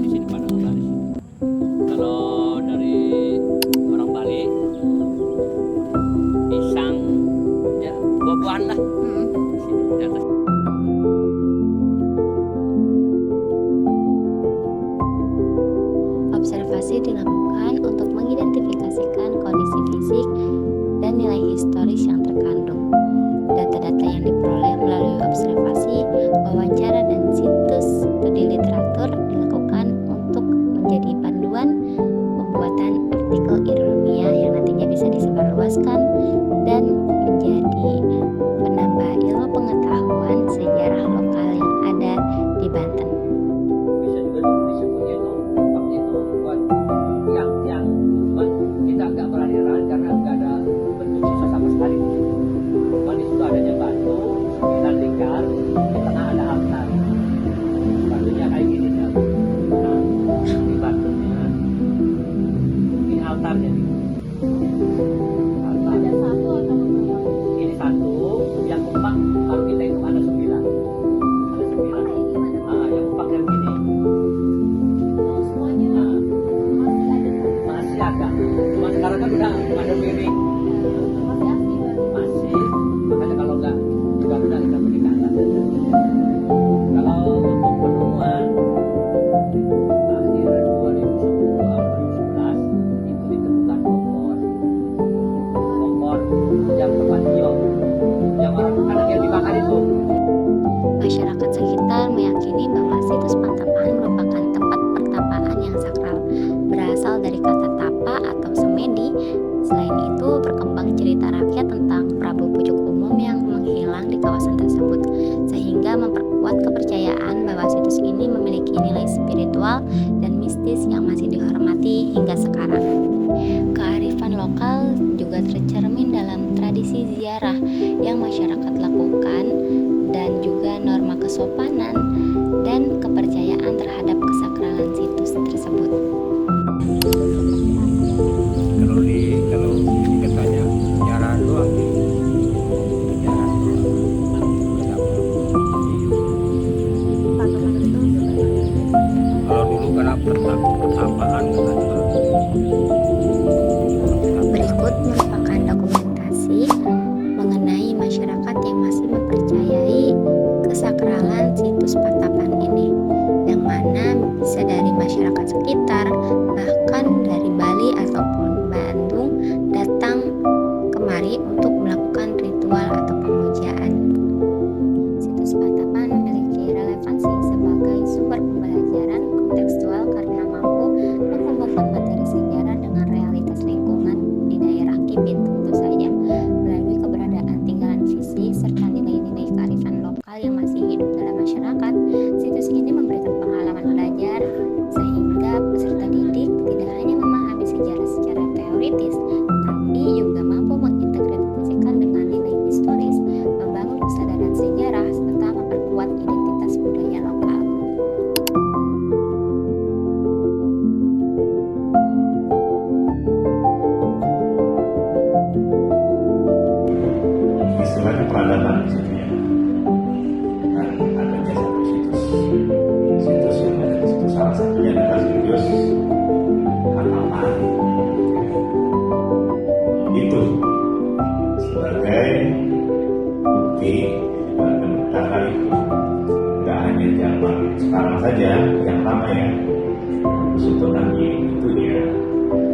di sini pada ngebahas di sini. Kalau dari orang Bali, pisang, ya buah-buahan lah. Di sini di atas. Observasi dilakukan untuk mengidentifikasikan kondisi fisik dan nilai historis yang terkandung. Data-data yang diperoleh melalui observasi, wawancara, dan situs studi literatur dilakukan untuk menjadi panduan pembuatan artikel ilmiah yang nantinya bisa disebarluaskan dan menjadi penambah ilmu pengetahuan sejarah lokal yang ada di Banten. Bisa juga disebutnya itu tempatnya itu buat tiang-tiang, cuman kita agak beraliran karena nggak ada bentuk sisa sama sekali. Cuman di situ adanya batu, 9 lingkar, di tengah ada altar. Batunya kayak gini ya. Nah, ini batunya, ini altarnya nih. Altar. Ada satu atau berapa? Ini satu, yang empat baru kita hitung ada 9. Ada 9. Kayak gimana? Yang empat yang gini. Oh, semuanya Nah, masih ada. masih ada. Cuma sekarang kan udah ada miring. Masih asli berarti. Masih, makanya kalau nggak sudah kita pergi ke atas aja. Kalau untuk penemuan akhir 2010 atau 2011 itu ditemukan kompor yang tempat biok, yang orang kadang yang dibakar itu. Masyarakat sekitar meyakini bahwa situs Pantapan merupakan tempat pertapaan yang sakral, berasal dari kata tapa atau semedi. Selain itu, berkembang cerita rakyat tentang Prabu Pucuk Umum yang menghilang di kawasan tersebut, sehingga memperkuat kepercayaan bahwa situs ini memiliki nilai spiritual dan mistis yang masih dihormati hingga sekarang. Kearifan lokal juga tercermin dalam tradisi ziarah yang masyarakat lakukan dan juga norma kesopanan dan kepercayaan terhadap kesakralan situs tersebut. Kalau ini katanya sejarah doang nih. Sejarah Patokan itu kalau dulu karena pertapaan katanya. Berikut merupakan dokumentasi mengenai masyarakat yang masih mempercayai kesakralan situs Pantapan ini, yang mana bisa dari masyarakat sekitar, bahkan dari Bali ataupun Bandung datang kemari untuk melakukan ritual atau pemujaan. Situs Pantapan memiliki relevansi sebagai sumber pembelajaran kontekstual karena mampu menghubungkan materi sejarah dengan realitas lingkungan di daerah Kibit tentu saja, melalui keberadaan tinggalan fisik serta nilai-nilai kearifan lokal yang masih hidup dalam masyarakat. Situs ini memberikan pengalaman belajar sehingga peserta didik tidak hanya memahami sejarah secara teoritis, tapi juga mampu mengintegrasikan dengan nilai historis, membangun kesadaran sejarah, serta memperkuat identitas budaya lokal. Istilahnya peradaban di situ ya. Dan adanya satu situs yang ada di situ, salah satunya adalah situs Pantapan. Itu sebagai bukti bahwa itu tidak hanya zaman sekarang saja, yang lama ya, Sultan itu ya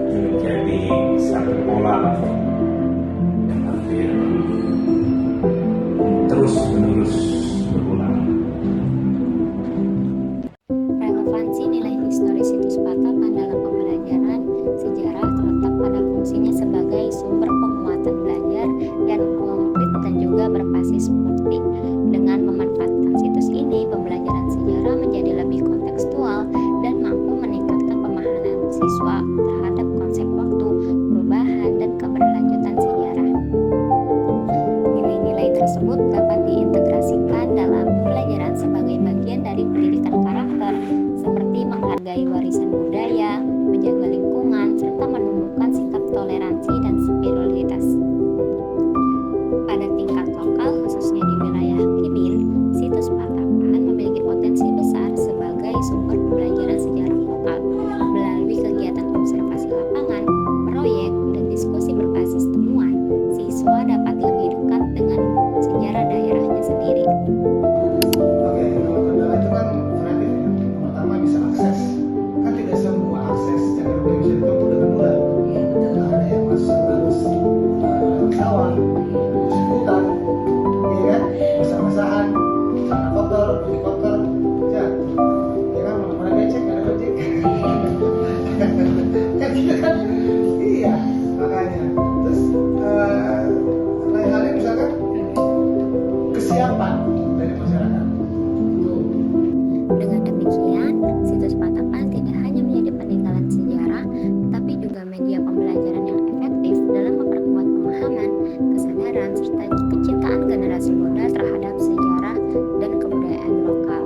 menjadi satu pola yang hampir terus menerus berulang. Relevansi nilai historis situs Pantapan dalam pembelajaran sejarah terletak pada fungsinya sebagai sumber penguatan belajar yang konkret dan juga berbasis bukti. Dengan memanfaatkan situs ini, pembelajaran sejarah menjadi lebih kontekstual dan kesadaran, serta kecintaan generasi muda terhadap sejarah dan kebudayaan lokal.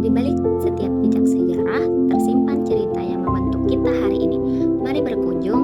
Di balik setiap jejak sejarah, tersimpan cerita yang membentuk kita hari ini. Mari berkunjung